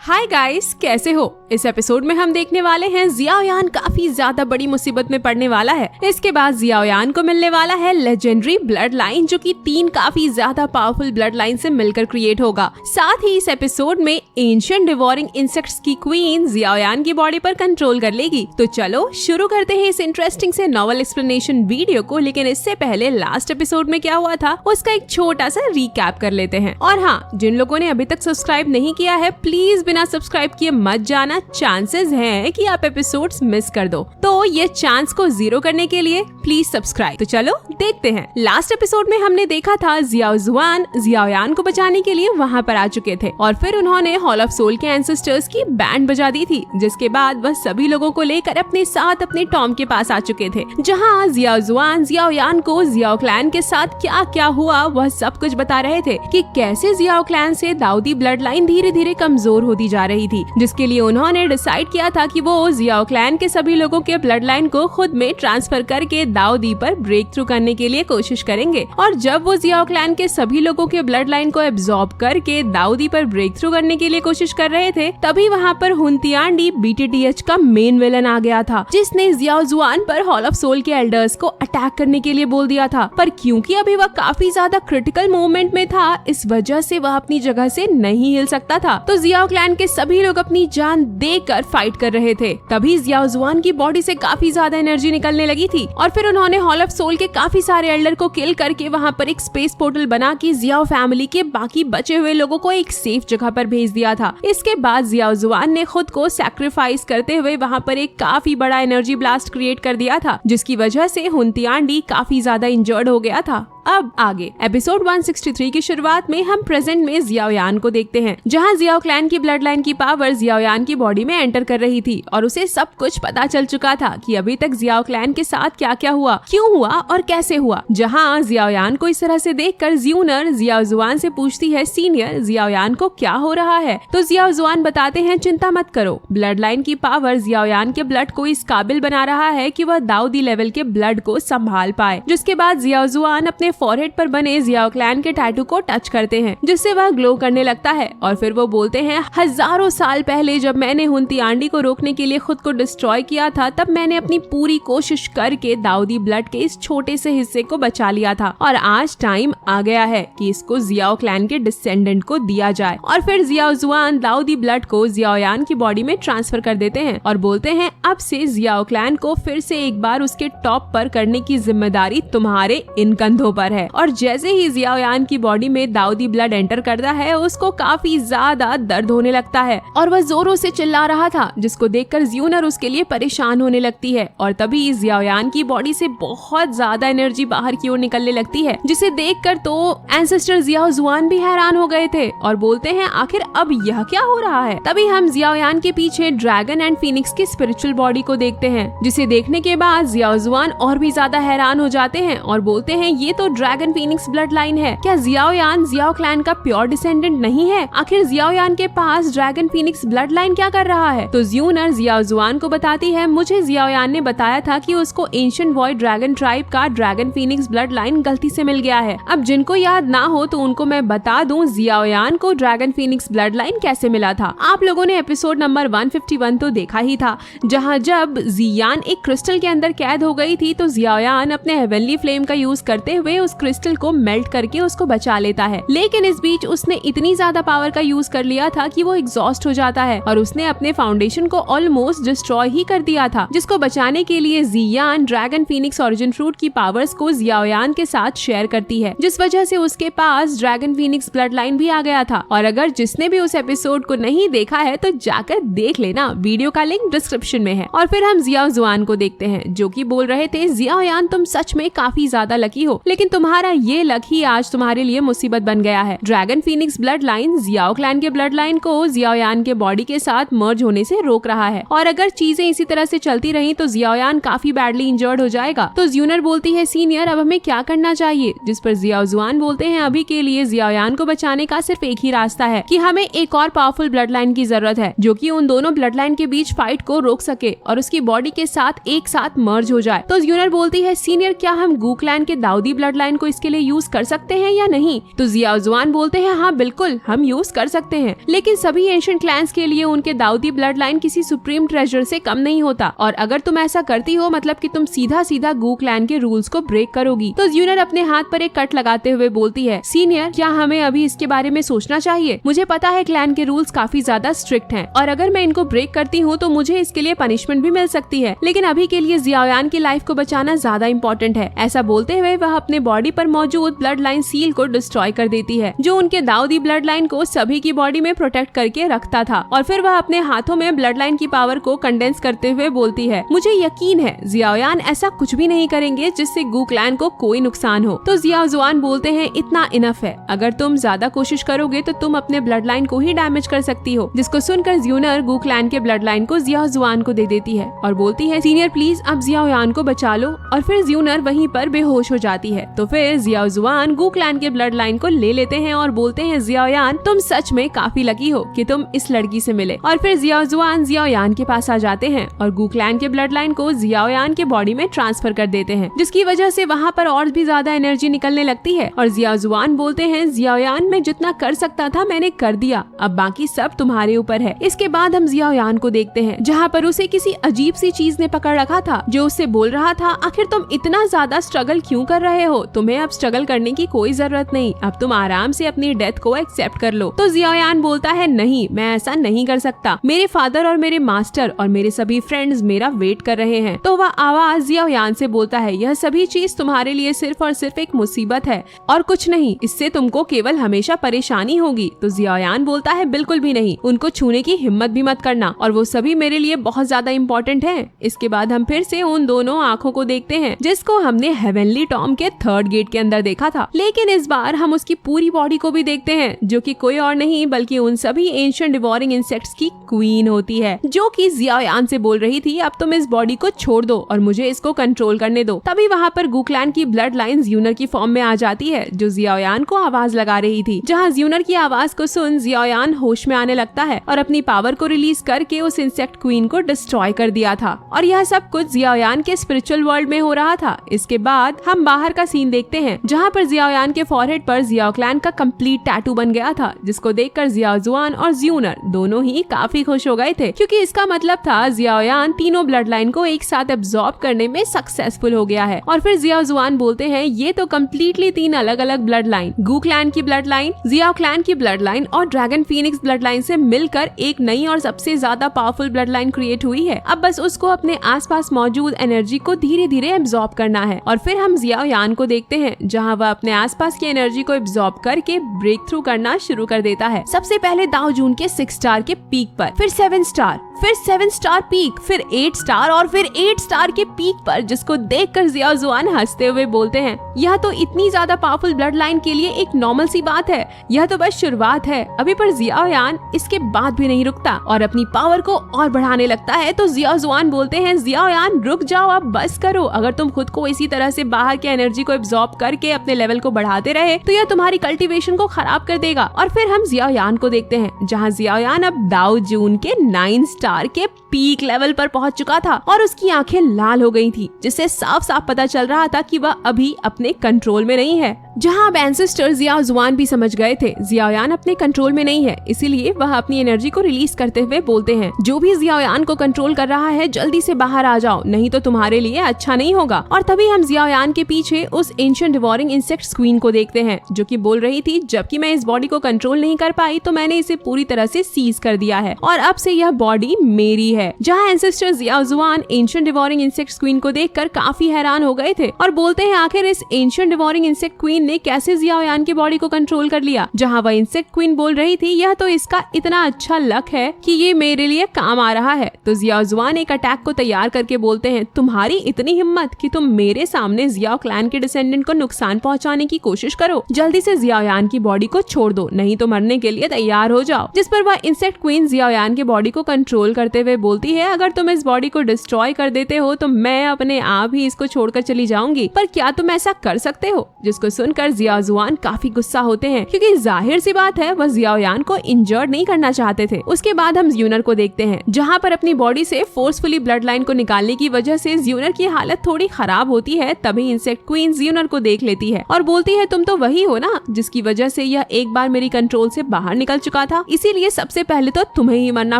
Hi guys, कैसे हो? इस एपिसोड में हम देखने वाले हैं जियाओयान काफी ज्यादा बड़ी मुसीबत में पड़ने वाला है। इसके बाद जियाओयान को मिलने वाला है लेजेंडरी ब्लड लाइन, जो कि 3 काफी ज्यादा पावरफुल ब्लड लाइन से मिलकर क्रिएट होगा। साथ ही इस एपिसोड में एंशिएंट डिवोरिंग इंसेक्ट्स की क्वीन जियाओयान की बॉडी पर कंट्रोल कर लेगी। तो चलो शुरू करते हैं इस इंटरेस्टिंग से नॉवल एक्सप्लेनेशन वीडियो को। लेकिन इससे पहले लास्ट एपिसोड में क्या हुआ था उसका एक छोटा सा रिकैप कर लेते हैं। और हाँ, जिन लोगों ने अभी तक सब्सक्राइब नहीं किया है, प्लीज बिना सब्सक्राइब किए मत जाना। चांसेस हैं कि आप एपिसोड्स मिस कर दो, तो ये चांस को 0 करने के लिए प्लीज सब्सक्राइब। तो चलो देखते हैं। लास्ट एपिसोड में हमने देखा था जियाओ जुआन जियाओयान को बचाने के लिए वहाँ पर आ चुके थे और फिर उन्होंने हॉल ऑफ सोल के एंसेस्टर्स की बैंड बजा दी थी, जिसके बाद वह सभी लोगों को लेकर अपने साथ अपने टॉम के पास आ चुके थे, जहाँ जियाओ जुआन जियाओयान को जियाओ क्लैन के साथ क्या क्या हुआ वह सब कुछ बता रहे थे कि कैसे जियाओ क्लैन से दाऊदी ब्लड लाइन धीरे धीरे कमजोर होती जा रही थी, जिसके लिए उन्होंने डिसाइड किया था कि वो जियाओ क्लैन के सभी लोगों के ब्लड लाइन को खुद में ट्रांसफर करके दाऊदी पर ब्रेक थ्रू करने के लिए कोशिश करेंगे। और जब वो जियाओ क्लैन के सभी लोगों के ब्लड लाइन को एब्जॉर्ब करके दाऊदी पर ब्रेक थ्रू करने के लिए कोशिश कर रहे थे, तभी वहाँ पर हुनतियांडी बीटीटीएच का मेन विलन आ गया था, जिसने जियाओ जुआन पर हॉल ऑफ सोल के एल्डर्स को अटैक करने के लिए बोल दिया था। पर क्योंकि अभी वह काफी ज्यादा क्रिटिकल मोमेंट में था, इस वजह से वह अपनी जगह से नहीं हिल सकता था। तो जियाओ क्लैन के सभी लोग अपनी जान देकर फाइट कर रहे थे। तभी जियाओ जुआन की बॉडी से काफी ज्यादा एनर्जी निकलने लगी थी और फिर उन्होंने हॉल ऑफ सोल के काफी सारे एल्डर को किल करके वहाँ पर एक स्पेस पोर्टल बना के जियाओ फैमिली के बाकी बचे हुए लोगों को एक सेफ जगह पर भेज दिया था। इसके बाद जियाओ जुआन ने खुद को सैक्रिफाइस करते हुए वहाँ पर एक काफी बड़ा एनर्जी ब्लास्ट क्रिएट कर दिया था, जिसकी वजह से हुनतियांडी काफी ज्यादा इंजर्ड हो गया था। अब आगे एपिसोड 163 की शुरुआत में हम प्रेजेंट में जियाओयान को देखते हैं, जहां जियाओ क्लैन की ब्लड लाइन की पावर जियाओयान की बॉडी में एंटर कर रही थी और उसे सब कुछ पता चल चुका था कि अभी तक जियाओ क्लैन के साथ क्या क्या हुआ, क्यों हुआ और कैसे हुआ। जहां जियाओयान को इस तरह से देखकर ज्यूनर जियाओ जुआन से पूछती है, सीनियर जियाओयान को क्या हो रहा है? तो जियाओ जुआन बताते हैं, चिंता मत करो, ब्लड लाइन की पावर जियाओयान के ब्लड को इस काबिल बना रहा है कि वह दाऊदी लेवल के ब्लड को संभाल पाए। जिसके बाद जियाओ जुआन अपने फॉरहेड पर बने जियाओ क्लैन के टैटू को टच करते हैं, जिससे वह ग्लो करने लगता है। और फिर वो बोलते हैं, हजारों साल पहले जब मैंने हुनतियांडी को रोकने के लिए खुद को डिस्ट्रॉय किया था, तब मैंने अपनी पूरी कोशिश करके दाऊदी ब्लड के इस छोटे से हिस्से को बचा लिया था और आज टाइम आ गया है कि इसको जियाओ क्लैन के डिसेंडेंट को दिया जाए। और फिर जियाओ जुआन दाऊदी ब्लड को जियाओयान की बॉडी में ट्रांसफर कर देते हैं और बोलते हैं, अब से जियाओ क्लैन को फिर से एक बार उसके टॉप पर करने की जिम्मेदारी तुम्हारे इन कंधों पर है। और जैसे ही जियाओयान की बॉडी में दाऊदी ब्लड एंटर करता है, उसको काफी ज्यादा दर्द होने लगता है और वह जोरों से चिल्ला रहा था, जिसको देखकर ज्यूनर उसके लिए परेशान होने लगती है। और तभी जियाओयान की बॉडी से बहुत ज्यादा एनर्जी बाहर की ओर निकलने लगती है, जिसे देखकर तो एंसेस्टर जियाओ जुआन भी हैरान हो गए थे और बोलते हैं, आखिर अब यह क्या हो रहा है? तभी हम जियाओयान के पीछे ड्रैगन एंड फीनिक्स की स्पिरिचुअल बॉडी को देखते हैं, जिसे देखने के बाद जियाओ जुआन और भी ज्यादा हैरान हो जाते हैं और बोलते हैं, ये तो ड्रैगन फीनिक्स ब्लड लाइन है। क्या जियाओयान जियाओ क्लैन का प्योर डिसेंडेंट नहीं है? आखिर जियाओयान के पास ड्रैगन फीनिक्स ब्लड लाइन क्या कर रहा है? तो ज्यूनर जियाओ जुआन को बताती है, मुझे जियाओयान ने बताया था कि उसको एंशिएंट वॉइड ड्रैगन ट्राइब का ड्रैगन फीनिक्स ब्लड लाइन गलती से मिल गया है। अब जिनको याद ना हो तो उनको मैं बता दूं, जियाओयान को ड्रैगन फीनिक्स ब्लड लाइन कैसे मिला था। आप लोगों ने एपिसोड नंबर 151 तो देखा ही था, जहाँ जब जियान एक क्रिस्टल के अंदर कैद हो गई थी, तो जियाओयान अपने हेवनली फ्लेम का यूज करते हुए उस क्रिस्टल को मेल्ट करके उसको बचा लेता है। लेकिन इस बीच उसने इतनी ज्यादा पावर का यूज कर लिया था कि वो एग्जॉस्ट हो जाता है और उसने अपने फाउंडेशन को ऑलमोस्ट डिस्ट्रॉय ही कर दिया था, जिसको बचाने के लिए जियान ड्रैगन फीनिक्स ओरिजिन फ्रूट की पावर्स को जियाओयान के साथ शेयर करती है, जिस वजह से उसके पास ड्रैगन फीनिक्स ब्लड लाइन भी आ गया था। और अगर जिसने भी उस एपिसोड को नहीं देखा है तो जाकर देख लेना, वीडियो का लिंक डिस्क्रिप्शन में है। और फिर हम जियाओ जुआन को देखते हैं, जो कि बोल रहे थे, जियाओयान तुम सच में काफी ज्यादा लकी हो, लेकिन तुम्हारा ये लक ही आज तुम्हारे लिए मुसीबत बन गया है। Dragon phoenix blood line Xiao clan के ब्लड लाइन को जियाओयान के बॉडी के साथ मर्ज होने से रोक रहा है और अगर चीजें इसी तरह से चलती रही तो जियाओयान काफी बैडली इंजर्ड हो जाएगा। तो ज्यूनर बोलती है, सीनियर अब हमें क्या करना चाहिए? जिस पर जियाओ जुआन बोलते हैं, अभी के लिए जियाओयान को बचाने का सिर्फ एक ही रास्ता है कि हमें एक और पावरफुल ब्लड लाइन की जरूरत है, जो कि उन दोनों ब्लड लाइन के बीच फाइट को रोक सके और उसकी बॉडी के साथ एक साथ मर्ज हो जाए। तो ज्यूनर बोलती है, सीनियर क्या हम गू क्लैन के दाऊदी ब्लड लाइन को इसके लिए यूज कर सकते हैं या नहीं? तो जियाओ जुआन बोलते हैं हाँ बिल्कुल हम यूज कर सकते हैं, लेकिन सभी एंशिएंट क्लैंस के लिए उनके दाऊदी ब्लड लाइन किसी सुप्रीम ट्रेजर से कम नहीं होता, और अगर तुम ऐसा करती हो मतलब कि तुम सीधा सीधा गू क्लैन के रूल्स को ब्रेक करोगी। तो यूनर अपने हाथ पर एक कट लगाते हुए बोलती है, सीनियर क्या हमें अभी इसके बारे में सोचना चाहिए? मुझे पता है क्लैन के रूल्स काफी ज्यादा स्ट्रिक्ट हैं, और अगर मैं इनको ब्रेक करती हूँ तो मुझे इसके लिए पनिशमेंट भी मिल सकती है, लेकिन अभी के लिए जियाओयान की लाइफ को बचाना ज्यादा इम्पोर्टेंट है। ऐसा बोलते हुए वह अपने बॉडी पर मौजूद ब्लड लाइन सील को डिस्ट्रॉय कर देती है, जो उनके दाऊदी ब्लड लाइन को सभी की बॉडी में प्रोटेक्ट करके रखता था, और फिर वह अपने हाथों में ब्लड लाइन की पावर को कंडेंस करते हुए बोलती है, मुझे यकीन है जियाओयान ऐसा कुछ भी नहीं करेंगे जिससे गू क्लैन को कोई नुकसान हो। तो जियाओ जुआन बोलते हैं, इतना इनफ है, अगर तुम ज्यादा कोशिश करोगे तो तुम अपने ब्लड लाइन को ही डैमेज कर सकती हो। जिसको सुनकर यूनर गू क्लैन के ब्लड लाइन को जियाओ जुआन को दे देती है और बोलती है, सीनियर प्लीज अब जियाओयान को बचा लो, और फिर यूनर वहीं पर बेहोश हो जाती है। तो फिर जियाओ जुआन गू क्लैन के ब्लड लाइन को ले लेते हैं और बोलते हैं, जियाओयान तुम सच में काफी लकी हो कि तुम इस लड़की से मिले। और फिर जियाओ जुआन जियाओयान के पास आ जाते हैं और गू क्लैन के ब्लड लाइन को जियाओयान के बॉडी में ट्रांसफर कर देते हैं, जिसकी वजह से वहाँ पर और भी ज्यादा एनर्जी निकलने लगती है। और जियाओ जुआन बोलते हैं, जियाओयान मैं जितना कर सकता था मैंने कर दिया, अब बाकी सब तुम्हारे ऊपर है। इसके बाद हम जियाओयान को देखते हैं जहाँ पर उसे किसी अजीब सी चीज ने पकड़ रखा था, जो उससे बोल रहा था, आखिर तुम इतना ज्यादा स्ट्रगल क्यों कर रहे हो? तुम्हें अब स्ट्रगल करने की कोई जरूरत नहीं, अब तुम आराम से अपनी डेथ को एक्सेप्ट कर लो। तो जियाओयान बोलता है, नहीं मैं ऐसा नहीं कर सकता, मेरे फादर और मेरे मास्टर और मेरे सभी फ्रेंड्स मेरा वेट कर रहे हैं। तो वह आवाज जियाओयान से बोलता है, यह सभी चीज तुम्हारे लिए सिर्फ और सिर्फ एक मुसीबत है और कुछ नहीं, इससे तुमको केवल हमेशा परेशानी होगी। तो जियाओयान बोलता है, बिल्कुल भी नहीं, उनको छूने की हिम्मत भी मत करना, और वो सभी मेरे लिए बहुत ज्यादा इम्पोर्टेंट है। इसके बाद हम फिर से उन दोनों आंखों को देखते हैं जिसको हमने हेवनली टॉम के 3rd गेट के अंदर देखा था, लेकिन इस बार हम उसकी पूरी बॉडी को भी देखते हैं, जो कि कोई और नहीं बल्कि उन सभी एंशिएंट डिवोरिंग इंसेक्ट्स की क्वीन होती है, जो कि जियाओयान से बोल रही थी, अब तुम इस बॉडी को छोड़ दो और मुझे इसको कंट्रोल करने दो। तभी वहाँ पर गू क्लैन की ब्लड लाइन यूनर की फॉर्म में आ जाती है, जो जियाओयान को आवाज लगा रही थी। जहाँ यूनर की आवाज को सुन जियाओयान होश में आने लगता है और अपनी पावर को रिलीज करके उस इंसेक्ट क्वीन को डिस्ट्रॉय कर दिया था, और यह सब कुछ जियाओयान के स्पिरिचुअल वर्ल्ड में हो रहा था। इसके बाद हम बाहर का सीन देखते हैं, जहाँ पर जियाओयान के फॉरहेड पर जियाओ क्लैन का कंप्लीट टैटू बन गया था, जिसको देखकर जियाओ जुआन और यूनर दोनों ही काफी खुश हो गए थे, क्योंकि इसका मतलब था जियाओयान तीनों ब्लड लाइन को एक साथ एब्जॉर्ब करने में सक्सेसफुल हो गया है। और फिर जियाओ जुआन बोलते हैं, ये तो कम्प्लीटली 3 अलग अलग ब्लड लाइन, गू क्लैन की ब्लड लाइन, जियाओ क्लैन की ब्लड लाइन और ड्रैगन फीनिक्स ब्लड लाइन से मिलकर एक नई और सबसे ज्यादा पावरफुल ब्लड लाइन क्रिएट हुई है। अब बस उसको अपने आसपास मौजूद एनर्जी को धीरे धीरे एब्जॉर्ब करना है। और फिर हम जियाओयान को देखते हैं, जहाँ वह अपने आसपास की एनर्जी को एब्जॉर्ब करके ब्रेक थ्रू करना शुरू कर देता है। सबसे पहले दाओ जून के 6 स्टार के पीक पर, फिर 7 स्टार, फिर 7 स्टार पीक, फिर 8 स्टार और फिर 8 स्टार के पीक पर, जिसको देखकर जियाओ जुआन हंसते हुए बोलते हैं, यह तो इतनी ज्यादा पावरफुल ब्लड लाइन के लिए एक नॉर्मल सी बात है, यह तो बस शुरुआत है। अभी पर जियाओयान इसके बाद भी नहीं रुकता और अपनी पावर को और बढ़ाने लगता है। तो जियाओ जुआन बोलते हैं, जियाओयान रुक जाओ, अब बस करो, अगर तुम खुद को इसी तरह से बाहर के एनर्जी को एब्जॉर्ब करके अपने लेवल को बढ़ाते रहे तो यह तुम्हारी कल्टीवेशन को खराब कर देगा। और फिर हम जियाओयान को देखते हैं, जहाँ जियाओयान अब दाओ जून के 9 स्टार के पीक लेवल पर पहुंच चुका था और उसकी आंखें लाल हो गई थी, जिससे साफ साफ पता चल रहा था कि वह अभी अपने कंट्रोल में नहीं है। जहां अब एंसेस्टर जियाओ जुआन भी समझ गए थे जियाओयान अपने कंट्रोल में नहीं है, इसीलिए वह अपनी एनर्जी को रिलीज करते हुए बोलते हैं, जो भी जियाओयान को कंट्रोल कर रहा है जल्दी से बाहर आ जाओ, नहीं तो तुम्हारे लिए अच्छा नहीं होगा। और तभी हम जियाओयान के पीछे उस एंशिएंट डिवोरिंग इंसेक्ट्स क्वीन को देखते हैं, जो कि बोल रही थी, जबकि मैं इस बॉडी को कंट्रोल नहीं कर पाई तो मैंने इसे पूरी तरह से सीज कर दिया है और अब से यह बॉडी मेरी है। जहाँ एंसेस्टर जियाओ जुआन एंशिएंट डिवोरिंग इंसेक्ट्स क्वीन को देखकर काफी हैरान हो गए थे और बोलते हैं, आखिर इस एंशिएंट डिवोरिंग इंसेक्ट क्वीन ने कैसे जियाओयान की बॉडी को कंट्रोल कर लिया। जहाँ वह इंसेक्ट क्वीन बोल रही थी, यह तो इसका इतना अच्छा लक है कि ये मेरे लिए काम आ रहा है। तो जियाओ जुआन एक अटैक को तैयार करके बोलते हैं, तुम्हारी इतनी हिम्मत कि तुम मेरे सामने जियाओ क्लैन के डिसेंडेंट को नुकसान पहुंचाने की कोशिश करो, जल्दी से जियाओयान की बॉडी को छोड़ दो, नहीं तो मरने के लिए तैयार हो जाओ। जिस पर वह इंसेक्ट क्वीन जियाओयान की बॉडी को कंट्रोल करते हुए बोलती है, अगर तुम इस बॉडी को डिस्ट्रॉय कर देते हो तो मैं अपने आप ही इसको छोड़कर चली जाऊंगी, पर क्या तुम ऐसा कर सकते हो? जिसको सुनकर सुनकर जियाओजुआन काफी गुस्सा होते हैं क्योंकि जाहिर सी बात है वह जियाओयान को इंजर्ड नहीं करना चाहते थे। उसके बाद हम ज्यूनर को देखते हैं जहाँ पर अपनी बॉडी से फोर्सफुली ब्लड लाइन को निकालने की वजह से ज्यूनर की हालत थोड़ी खराब होती है। तभी इंसेक्ट क्वीन ज्यूनर को देख लेती है और बोलती है तुम तो वही हो ना जिसकी वजह से यह एक बार मेरी कंट्रोल से बाहर निकल चुका था, इसीलिए सबसे पहले तो तुम्हें ही मरना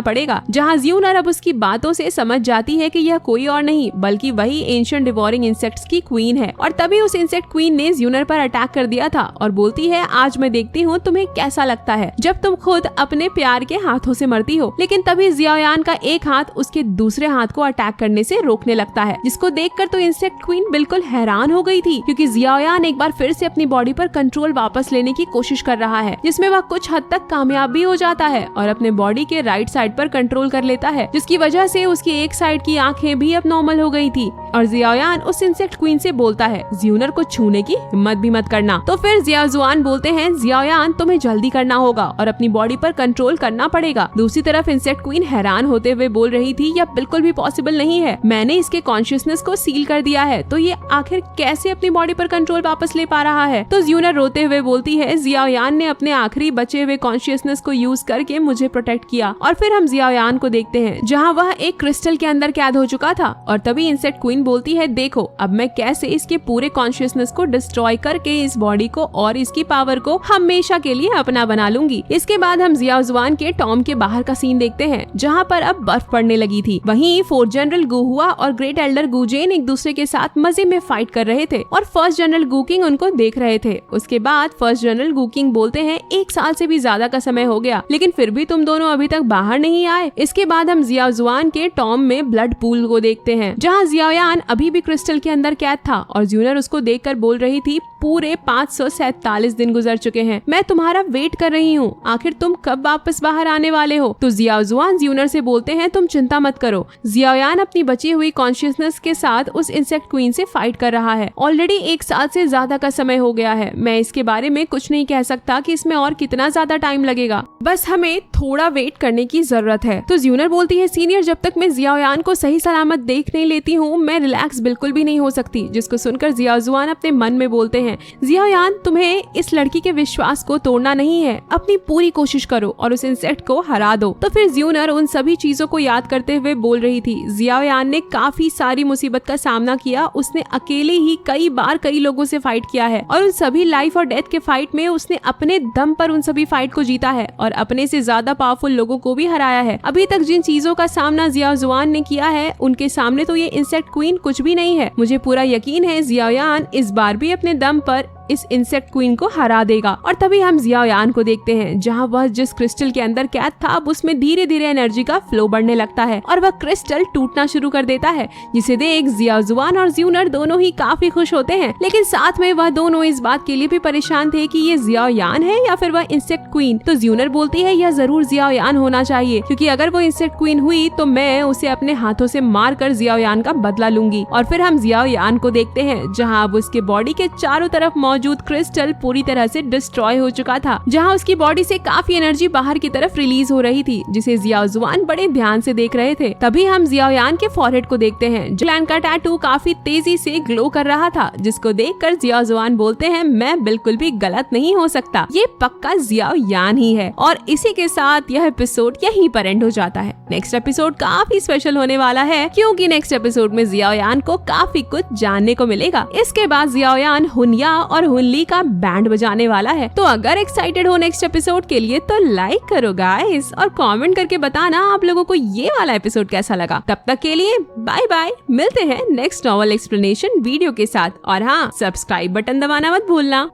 पड़ेगा। जहाँ ज्यूनर अब उसकी बातों से समझ जाती है कि यह कोई और नहीं बल्कि वही एंशिएंट डिवोरिंग इंसेक्ट्स की क्वीन है और तभी उस इंसेक्ट क्वीन ने ज्यूनर पर अटैक कर दिया था और बोलती है आज मैं देखती हूँ तुम्हें कैसा लगता है जब तुम खुद अपने प्यार के हाथों से मरती हो। लेकिन तभी जियाओयान का एक हाथ उसके दूसरे हाथ को अटैक करने से रोकने लगता है, जिसको देखकर तो इंसेक्ट क्वीन बिल्कुल हैरान हो गई थी क्योंकि जियाओयान एक बार फिर से अपनी बॉडी पर कंट्रोल वापस लेने की कोशिश कर रहा है, जिसमें वह कुछ हद तक कामयाब भी हो जाता है और अपने बॉडी के राइट साइड पर कंट्रोल कर लेता है, जिसकी वजह से उसकी एक साइड की आंखें भी अब नॉर्मल हो गई थी। और जियाओयान उस इंसेक्ट क्वीन से बोलता है ज्यूनर को छूने की हिम्मत भी मत करना। तो फिर जियाओजुआन बोलते हैं जियाओयान तुम्हें जल्दी करना होगा और अपनी बॉडी पर कंट्रोल करना पड़ेगा। दूसरी तरफ इंसेक्ट क्वीन हैरान होते हुए बोल रही थी यह बिल्कुल भी पॉसिबल नहीं है, मैंने इसके कॉन्शियसनेस को सील कर दिया है तो ये आखिर कैसे अपनी बॉडी पर कंट्रोल वापस ले पा रहा है। तो ज्यूनर रोते हुए बोलती है जियाओयान ने अपने आखिरी बचे हुए कॉन्शियसनेस को यूज करके मुझे प्रोटेक्ट किया। और फिर हम जियाओयान को देखते हैं जहाँ वह एक क्रिस्टल के अंदर कैद हो चुका था और तभी इंसेक्ट क्वीन बोलती है देखो अब मैं कैसे इसके पूरे कॉन्शियसनेस को डिस्ट्रॉय करके इस बॉडी को और इसकी पावर को हमेशा के लिए अपना बना लूंगी। इसके बाद हम जियाओजुआन के टॉम के बाहर का सीन देखते हैं जहाँ पर अब बर्फ पड़ने लगी थी। वहीं फोर्थ जनरल गुहुआ और ग्रेट एल्डर गुजेन एक दूसरे के साथ मजे में फाइट कर रहे थे और फर्स्ट जनरल गुकिंग उनको देख रहे थे। उसके बाद फर्स्ट जनरल गुकिंग बोलते हैं 1 साल से भी ज्यादा का समय हो गया लेकिन फिर भी तुम दोनों अभी तक बाहर नहीं आए। इसके बाद हम जियाओजुआन के टॉम में ब्लड पूल को देखते हैं जहाँ जियाओयान अभी भी क्रिस्टल के अंदर कैद था और ज्यूनर उसको देखकर बोल रही थी पूरे 547 दिन गुजर चुके हैं, मैं तुम्हारा वेट कर रही हूँ, आखिर तुम कब वापस बाहर आने वाले हो। तो जियाओजुआन ज्यूनर से बोलते हैं तुम चिंता मत करो, जियाओयान अपनी बची हुई कॉन्शियसनेस के साथ उस इंसेक्ट क्वीन से फाइट कर रहा है। ऑलरेडी 1 साल से ज्यादा का समय हो गया है, मैं इसके बारे में कुछ नहीं कह सकता कि इसमें और कितना ज्यादा टाइम लगेगा, बस हमें थोड़ा वेट करने की जरूरत है। तो ज्यूनर बोलती है सीनियर जब तक मैं जियाओयान को सही सलामत देख नहीं लेती हूँ मैं रिलैक्स बिल्कुल भी नहीं हो सकती। जिसको सुनकर जियाओजुआन अपने मन में बोलते हैं जियाओयान तुम्हें इस लड़की के विश्वास को तोड़ना नहीं है, अपनी पूरी कोशिश करो और उस इंसेक्ट को हरा दो। तो फिर ज्यूनर उन सभी चीजों को याद करते हुए बोल रही थी जियाओयान ने काफी सारी मुसीबत का सामना किया, उसने अकेले ही कई बार कई लोगों से फाइट किया है और उन सभी लाइफ और डेथ के फाइट में उसने अपने दम पर उन सभी फाइट को जीता है और अपने से ज्यादा पावरफुल लोगों को भी हराया है। अभी तक जिन चीजों का सामना जियाओजुआन ने किया है उनके सामने तो ये इंसेक्ट क्वीन कुछ भी नहीं है। मुझे पूरा यकीन है जियाओयान इस बार भी अपने दम पर इस इंसेक्ट क्वीन को हरा देगा। और तभी हम जियाओयान को देखते हैं जहाँ वह जिस क्रिस्टल के अंदर कैद था अब उसमें धीरे धीरे एनर्जी का फ्लो बढ़ने लगता है और वह क्रिस्टल टूटना शुरू कर देता है, जिसे देख जियाओजुआन और ज्यूनर दोनों ही काफी खुश होते हैं। लेकिन साथ में वह दोनों इस बात के लिए भी परेशान थे कि ये जियाओयान है या फिर वह इंसेक्ट क्वीन। तो ज्यूनर बोलती है यह जरूर जियाओयान होना चाहिए क्योंकि अगर वो इंसेक्ट क्वीन हुई तो मैं उसे अपने हाथों से मार कर जियाओयान का बदला लूंगी। और फिर हम जियाओयान को देखते हैं जहाँ अब उसके बॉडी के चारों तरफ मौजूद क्रिस्टल पूरी तरह से डिस्ट्रॉय हो चुका था, जहां उसकी बॉडी से काफी एनर्जी बाहर की तरफ रिलीज हो रही थी, जिसे जियाओजुआन बड़े ध्यान से देख रहे थे। तभी हम जियाओयान के फॉरहेड को देखते हैं जियाओयान का टैटू काफी तेजी से ग्लो कर रहा था, जिसको देखकर जियाओजुआन बोलते हैं मैं बिल्कुल भी गलत नहीं हो सकता, ये पक्का जियाओयान ही है। और इसी के साथ यह एपिसोड यहीं पर एंड हो जाता है। नेक्स्ट एपिसोड काफी स्पेशल होने वाला है क्योंकि नेक्स्ट एपिसोड में जियाओयान को काफी कुछ जानने को मिलेगा। इसके बाद जियाओयान हुनया और हुनली का बैंड बजाने वाला है। तो अगर एक्साइटेड हो नेक्स्ट एपिसोड के लिए तो लाइक करो गाइस और कमेंट करके बताना आप लोगों को ये वाला एपिसोड कैसा लगा। तब तक के लिए बाय बाय, मिलते हैं नेक्स्ट नॉवल एक्सप्लेनेशन वीडियो के साथ। और हाँ, सब्सक्राइब बटन दबाना मत भूलना।